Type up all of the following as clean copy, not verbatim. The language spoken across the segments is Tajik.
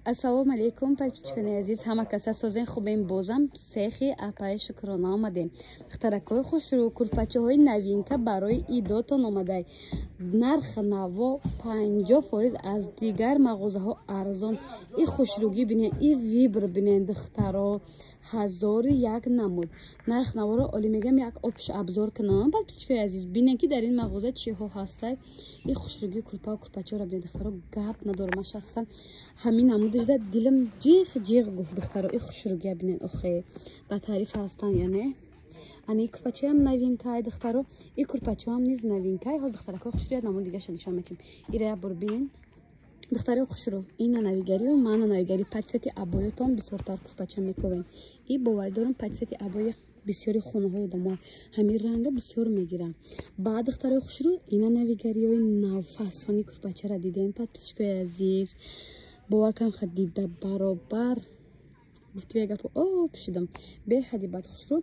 Ассалому алейкум, подписчикони азиз, ҳама каса созен хубем, бозам сехи апаи шукрона омадем. Хтаракои хушрӯ, курпачаҳои новинка барои идотон омадай. Нарх наво 50% аз дигар мағозаҳо арзон. И хушрӯгӣ бинен, и вибр бинен духтаро 1001 намуд. Нарх наворо оли мегам як опиш абзор кунам. Подписчикои азиз, бинен ки дар ин мағоза чиҳо ҳастай. И хушрӯгӣ курпа курпачаро бинен духтаро гап надорам. Ман шахсан ҳамин намудажда дилам ҷиғ гуфт духтаро. И хушрӯгия бинен охе. Ба таъриф ҳастан я не? Ани курпачаам новинкай духтаро. И курпачаам низ новинкай. Ҳоз духтаракои хушрӯ як намуд дигаша нишон метим. Ира як бор бинен. Духтарои хушрӯ, ина навигариу, мана навигари пачсети абоятон бисёртар курпача мековен. И бовар дорам пачсети абои бисёри хонаҳои дома ҳамин ранга бисёр мегирам. Баъд духтарои хушрӯ, ина навигариҳои навфасони курпачаро диден подписчикои азиз. бовар кам хад дида баробар гуфтивия гапо пишидам беҳади бад хушрӯ.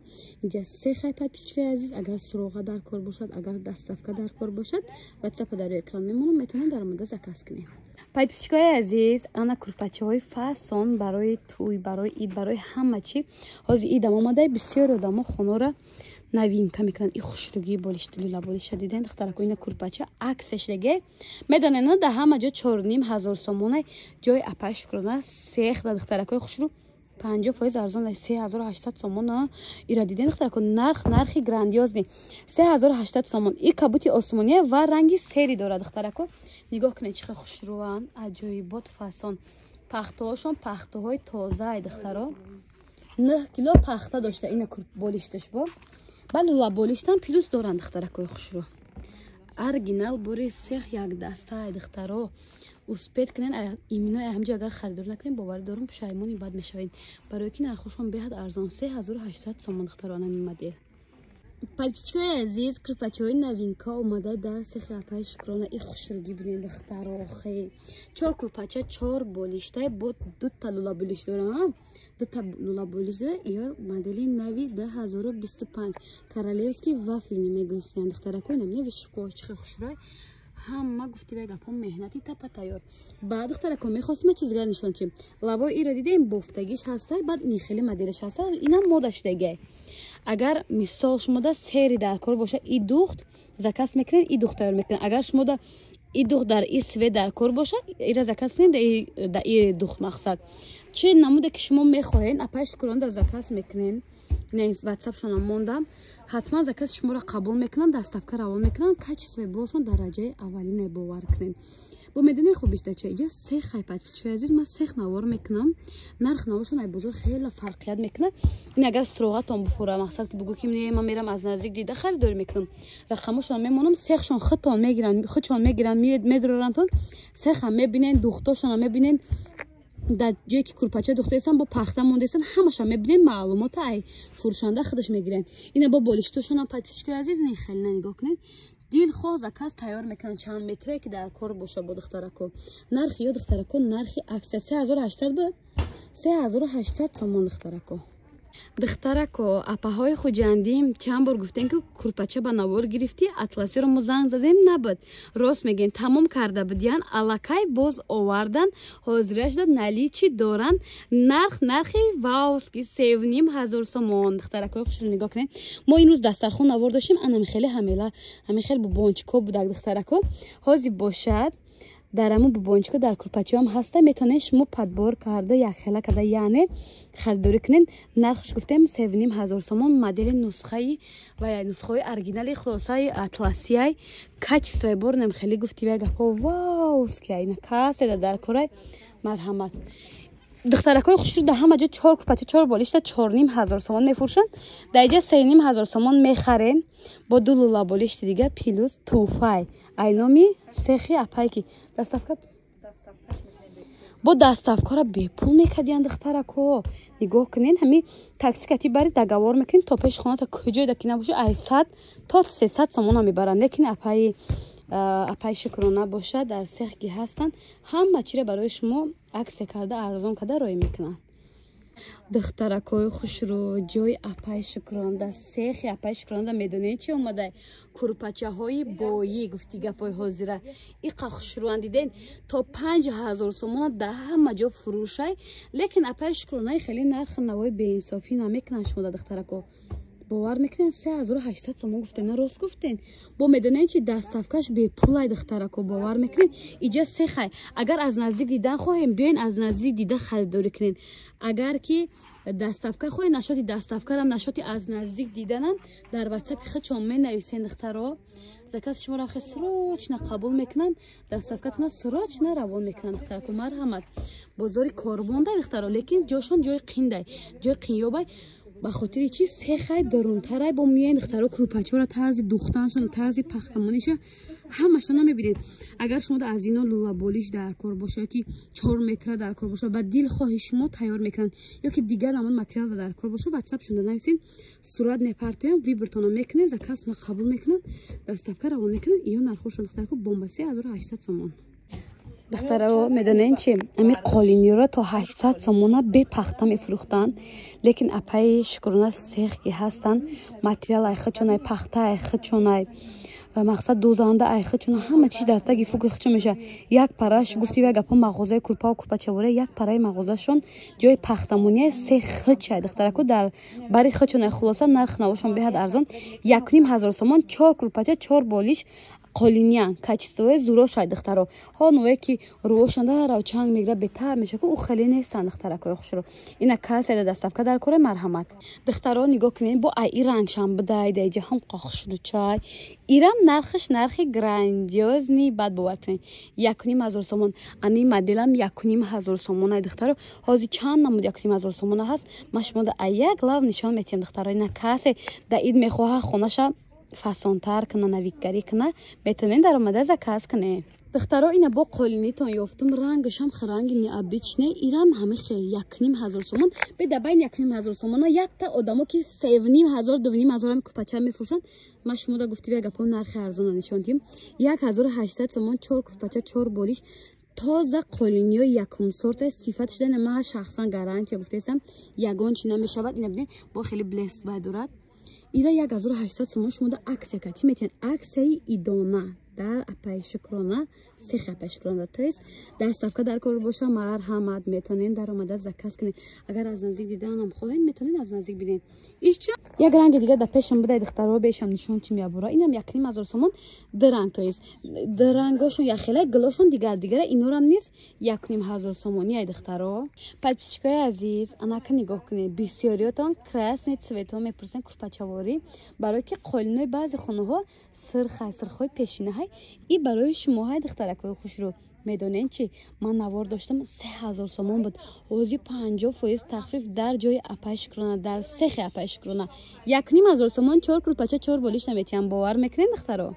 Инҷа се хай подписчикои азиз, агар суроға дар кор бошад, агар даставка дар кор бошад, ватсапа дар экран мемонам, метавонед дар мода заказ кунед. Подписчикои азиз, ана курпачаҳои фасон барои туй, барои ид, барои ҳама чӣ. Ҳозир идам омадай, бисёр одамо хонора новинка мекунанд. И хушрӯгии болишти лула болиша диден духтарако, ина курпача аксеш деге медонед да ҳама ҷо 4500 сомонай, ҷои апаи шукрона сех да духтаракои хушрӯ 50% арзон 3800 сомон. Ира диден духтарако, нархи грандиозни 3800 сомон. И кабути осмония ва ранги сери дорад духтарако. Нигоҳ кунед чӣ қадar хушрӯан, аҷоибот фасон. Пахтаҳошон пахтаҳои тозаи духтаро. 9 кило пахта дошта ина болишташ бо. Ба лула болиштан плюс доранд духтаракои хушрӯ. Оригинал бори сех як дастаи духтаро. успед кунен иминои ҳамҷо агар харидор накунен, боварӣ дорам пушаймони бад мешавед. Барое ки нархошон беҳад арзон 3800 сомон духтаро анами модел. Подписчикои азиз, курпачаҳои новинка омадай дар сехи апаи шукрона. И хушрӯгӣ бинен духтаро хе. 4 курпача 4 болиштай бо 2 лула болиш дорам. 2 лула болиш дора. Ё модели нави 2025 королевский вафлини мегӯстиян духтарако. Намне вишукоҳ хушрӯй. ҳама гуфтивия гапҳо меҳнати тапа тайёр. Баъд духтарако мехостим чизгар нишон чим. Лавои ира дидем бофтагиш ҳастай, баъд ин хели моделиш ҳастай. Инам модаш деге. Агар мисол шумода сери дар кор боша, и духт заказ мекунен, и духт тайёр мекунен. Агар шумода и духт дар и свет дар кор боша, ира заказ кунен да и духт мақсад. Чӣ намуде ки шумо мехоҳед, апаи шукрона заказ мекунен. Нес ватсапшон мондам. ҳатман закази шуморо қабул мекунанд, даставка равон мекунанд, качество бошон дараҷаи аввалина бовар кунед. Бо медонед хубишта ча иҷа сех хай подписчикои азиз, ман сех навор мекунам. Нарх навошон ай бозор хеле фарқият мекунад. Ин агар суроғатон буфура мақсад ки бугӯ ки не ман мерам аз наздик дида харидор мекунам. Рақамошон мемонам, сехшон хитон мегиранд, медорорантон. Сехам мебинен, духтошон мебинен. дар ҷое ки курпача духтаесан бо пахта мондесан, ҳамаша мебинем маълумота ай фурӯшанда худаш мегирен. Ина бо болиштошонам подписчикои азиз, не хеле нигоҳ кунед. дилхоҳ заказ тайёр мекунанд, чанд метре ки дар кор боша бо духтарако. Нархи ё духтарако, нархи аксия 3800 буд. 3800 сомон духтарако. духтарако, апаҳои хуҷандим чанд бор гуфтем ки курпача ба навор гирифтӣ, атласиро мо занг задем, набуд. Рост мегӯен, тамом карда будиян, аллакай боз овардан, ҳозираш дод наличи доранд. Нархи вауски 3500 сомон. духтаракои хушрӯ нигоҳ кунед. Мо имрӯз дастархон навор доштем, анами хеле ҳамин хеле бубончико будак духтарако. ҳозир бошад дар аму бубончико дар курпачаам ҳаста, метавонед шумо падбор карда якхела карда яъне харидорӣ кунед. нархш гуфтем 3500 сомон. модели нусхаи ва нусхаи оригинали хулосаи атласияй качествои бор намхели гуфтивия гапо вауския ина каседа дар корай марҳамат. духтаракои хушрӯ да ҳама ҷо 4 курпача 4 болишта 4500 сомон мефурӯшанд. дар ҷа 3500 сомон мехарен бо 2 лула болишти дига плюс туфай. айноми сехи апайки даставка бо даставкара бепул мекардиян духтарако. нигоҳ кунед, ҳами такси кати бари дагавор мекунед, то пеши хоната куҷоеда ки набошад ай 100 то 300 сомона мебаранд. лекин апаи шукрона бошад, дар сех ки ҳастанд, ҳама чиро барои шумо аксия карда арзон карда роӣ мекунанд. духтаракои хушрӯ ҷои апаи шукронда сехи апаи шукронда медонед чи омадай курпачаҳои боӣ гуфти гапои ҳозира иқа хушрӯан диден то 5000 сомона дар ҳама ҷо фурӯшай лекин апаи шукронаи хеле нархи навои беинсофӣ намекунад шумо дар духтарако бовар мекунед 3800 сомон гуфтен раст гуфтен бо медонед чи дастафкаш бепулай духтарако бовар мекунед иҷа сехай агар аз наздик дидан хоҳем биёин аз наздик дида харидорӣ кунед агар ки дастафка хоҳед нашоти дастафкарам нашоти аз наздик диданам дар ватсапи хичон менависен духтаро заказ шуморо хе срочно қабул мекунам дастафкатуна срочно равон мекунам духтарако марҳамат бозори корбондай духтаро лекин ҷошон ҷои қиндай ҷои қинёбай ба хотири чи сехай дарунтарай бо миёин духтаро крупачора тарзи духтаншон тарзи пахтамониша ҳамашона мебинед агар шумо аз ино лулаболиш дар кор боша ёки 4 метра дар кор боша ба дил хоҳи шумо тайёр мекунанд ёки дигар намуд материал дар кор боша ватсапшонда нависен сурат непартоям вибртона мекунед заказуна қабул мекунанд дастафка равон мекунанд ё нархошон духтарако бомба 3800 сомон духтаро медонен чи ами қолиниро то 800 сомона бепахта мефурӯхтанд лекин апаи шукрона сех ки ҳастанд материал айхичонай пахта айхичонай мақсад дозанда айхичона ҳама чиз дар таги фуки хичо меша як параш гуфти як гапо мағозаи курпа курпачавора як параи мағозашон ҷои пахтамония сех хичай духтарако дар бари хичонай хулоса нарх навошон беҳад арзон 1500 сомон 4 курпача 4 болиш қолинян качествои зурошай духтаро ҳо нове ки рӯошанда равчанг мегира бетар мешаку у хеле несан духтаракои хушро ина каседа дастафка дар кора марҳамат духтаро нигоҳ кунед бо ай рангшам бидай дай ҷаҳон қохушручай ирам нархиш нархи грандиозни бад бовар кунед 1500 сомон ани моделам 1500 сомон ай духтаро ҳозир чанд намуд 1500 сомона ҳаст ма шумода ай як лав нишон метиҳам духтаро ина касе да ид мехоҳа хонаша фасонтар кана навикгарӣ кана метавонед даромада заказ кунед духтаро ина бо қолинитон ёфтум рангашам ранги необичне ирам ҳамихе 1500 сомон беда байн 1500 сомона якта одамо ки 3500 2500 курпача мефурӯшанд ма шумода гуфти як гапо нархи арзона нишон дим 1800 сомон 4 курпача 4 болиш тоза қолиниё якум сорта сифатиш дана ма шахсан гарантия гуфтесам ягон чи намешавад ина бинед бо хеле блест байдурад ира 1800 сомон шумода аксия кати метен аксияи идона дар апаи шукрона сех апаи шукрона то есть дастафка дар кор боша марҳамат метонен даромада заказ кунед агар аз наздик диданам хоҳед метонен аз наздик бинед ишча як ранги дигар да пешам бидай духтаро бешам нишон чи мебура инам 1500 сомон дранг то есть дрангошон яхелай глошон дигар дигара инорам низ 1500 сомони ай духтаро подписчикои азиз анака нигоҳ кунед бисёриётон красный цвето мепурсен курпачаворӣ барое ки қолинои баъзе хонаҳо сирхои пешинаҳай и барои шумоҳай духтаракои хушрӯ медонен чи ман навор доштам 3000 сомон буд ҳозир 50% тахфиф дар ҷои апаи шукрона дар сехи апаи шукрона 1500 сомон 4 курпача 4 болиш наметиҳам бовар мекунед духтаро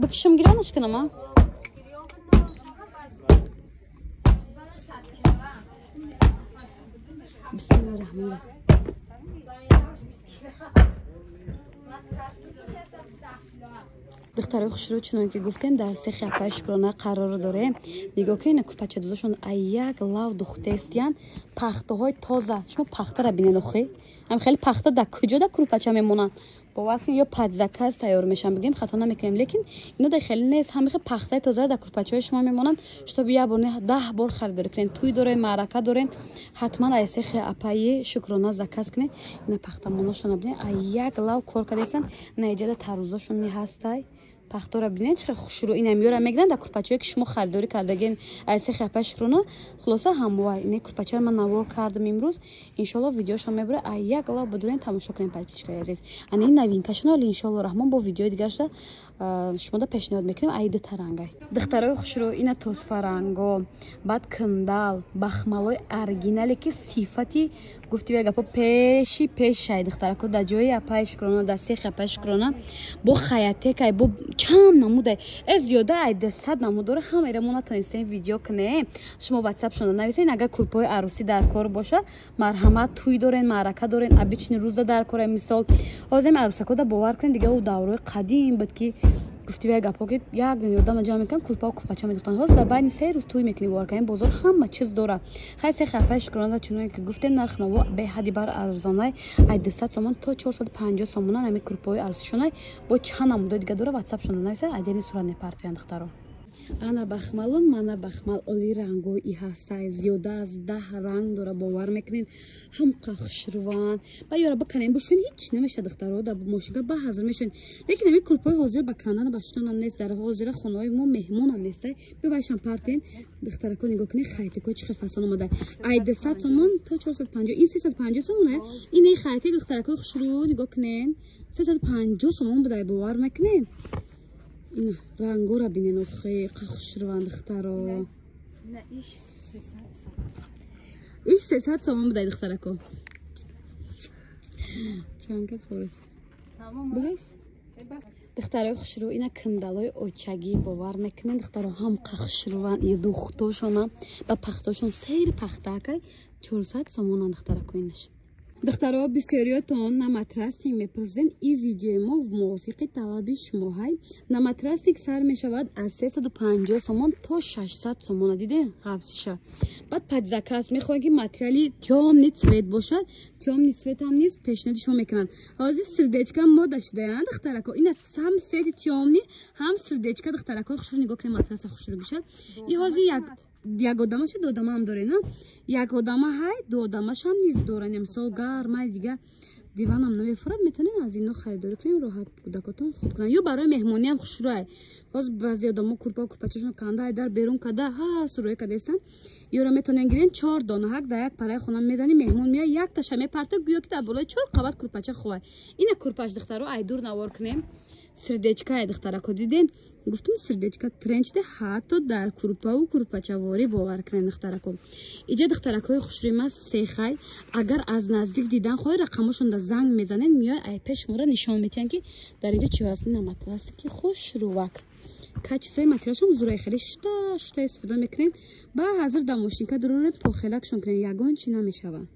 бикишам гиронаш кунама бисмиллаҳирроҳманирроҳим духтарои хушрӯ чунон ки гуфтем дар сехи апаи шукрона қарор дорем нигоҳ кунед курпачадозашон як лав духтестиян пахтаҳои тоза шумо пахтара бинед охи ҳам хеле пахта да куҷо да курпача мемонанд бовар кунед ё падзаказ тайёр мешам бигем хато намекунем лекин ино да хеле нест ҳамихе пахтаи тоза да курпачаҳои шумо мемонанд шутоби як бор не 10 бор харидорӣ кунед туй дорем маърака дорем ҳатман ай сехи апаи шукрона заказ кунед ина пахтамоношона бинед ай як лав кор кардесан наиҷада тарӯзашон не ҳастай пахтора бинед чӣ хушрӯ ина миёра мегиранд дар курпачаҳое ки шумо харидорӣ кардаген ай сехи апаи шукрона хулоса ҳамвай ин курпачаро ман навор кардам имрӯз иншоалло видеошам мебура ай як лав бидурен тамошо кунем подписчикои азиз ани новинкашона вали иншоалло раҳмон бо видеои дигаршда шумода пешниҳод мекунем ай дута рангай духтарои хушрӯ ина тосфаранго баъд киндал бахмалои оригинале ки сифати гуфти як гапо пеши пешай духтарако дар ҷои апаи шукрона дар сехи апаи шукрона бо хаятекай бо чанд намудай зиёда ай 200 намуд дора ҳамаира мо натонистем видео кунем шумо ватсап шонда нависед агар курпаҳои арӯсӣ дар кор боша марҳамат туй дорен маърака дорен обични рӯза дар кора мисол ҳозир арӯсакода бовар кунед дигар у даврои қадим буд ки گفتی و گپا که یک یادم جمع میکنم کورپا و کورپاچه میدختن هاست در بین 3 روز توی میکنی وار کنیم بازار همه چیز داره خیلی سه خفه شکرانه چونایی که گفتیم نرخ نوا به حدی بر ارزانه ای 200 سومن تا 450 سومن همین کورپای ارزشونه با چند نموده دیگه داره واتساپ شده نویسه عددی صورت نپرتویند دخترو انا بخمالون مانا بخمال اولی رنگوی هسته زیاده از 10 رنگ داره باور میکنین هم قخشروان با یارا بکنیم بشون هیچ نمیشه دخترها در ماشیگا با حاضر میشن لیکن همین کورپای حاضر با کنن باشتون هم نیست در حاضر خونه‌های ما مهمون هم نیست ببایشم پارتین دخترا کو نگاه کنین خیلی کو چه فسان اومده ای 200 سومن تا 450 این 350 سومنه این خیلی دخترا کو خوشرو نگاه کنین 350 سومن بده باور میکنین این رنگو را بینین خیلی خوشروان دخترا نه ایش 300 سومن ایش 300 سومن بده دخترا کو چند خورد بس دخترای خوشرو اینا کندالای اوچگی باور میکنن دخترا هم قخشروان ای دختوشون با پختاشون سیر پختاکای 400 سومن دخترا کوینش دخترها بسیاریاتون نماتراستینگ میپرسین این ویدیو ما موافق طلب شما های نماتراستینگ سر میشود از 350 سومن تا 600 سومن دیده حفظشه بعد پدزکاس میخواین که ماتریالی تیام نیت سویت باشد تیام نیت سویت هم نیست پیشنهاد شما میکنن حاضر سردچکا ما داشته دخترکو این هم سیت تیام نی هم سردچکا دخترکو خوشو نگاه کنید ماتراس خوشو بشه این حاضر یک آدمش دو آدم هم داره نه یک آدم های دو آدمش هم نیست داره مثلا گرمای دیگه دیوان هم نمیفرد میتونین از اینا خریداری کنین راحت کودکاتون خوب کنن یا برای مهمونی هم خوشروه باز بعضی آدما کورپاچشون کنده در بیرون کده هر سروی کده هستن یا رو میتونین گیرین 4 دانه حق در یک پرای خونه میزنی مهمون میاد یک تا شمه پرته گویا که در بالای 4 قبط کورپاچه خوبه اینا کورپاچ دخترو ای دور نوار کنیم سردچکای دخترا کو دیدین گفتم سردچکا ترنچ ده حتی در کورپا و کورپاچواری باور کنین دخترا کو اینجا دخترکای خوشریما سیخای اگر از نزدیک دیدن خو رقمشون در زنگ میزنن میای ای پیش مورا نشان میتین که در اینجا چی هست نماتراست که خوش روک کچسای ماتریالشون زورای خیلی شتا استفاده میکنین با حاضر در ماشینکا درور پخلکشون کنین یگان چی نمیشون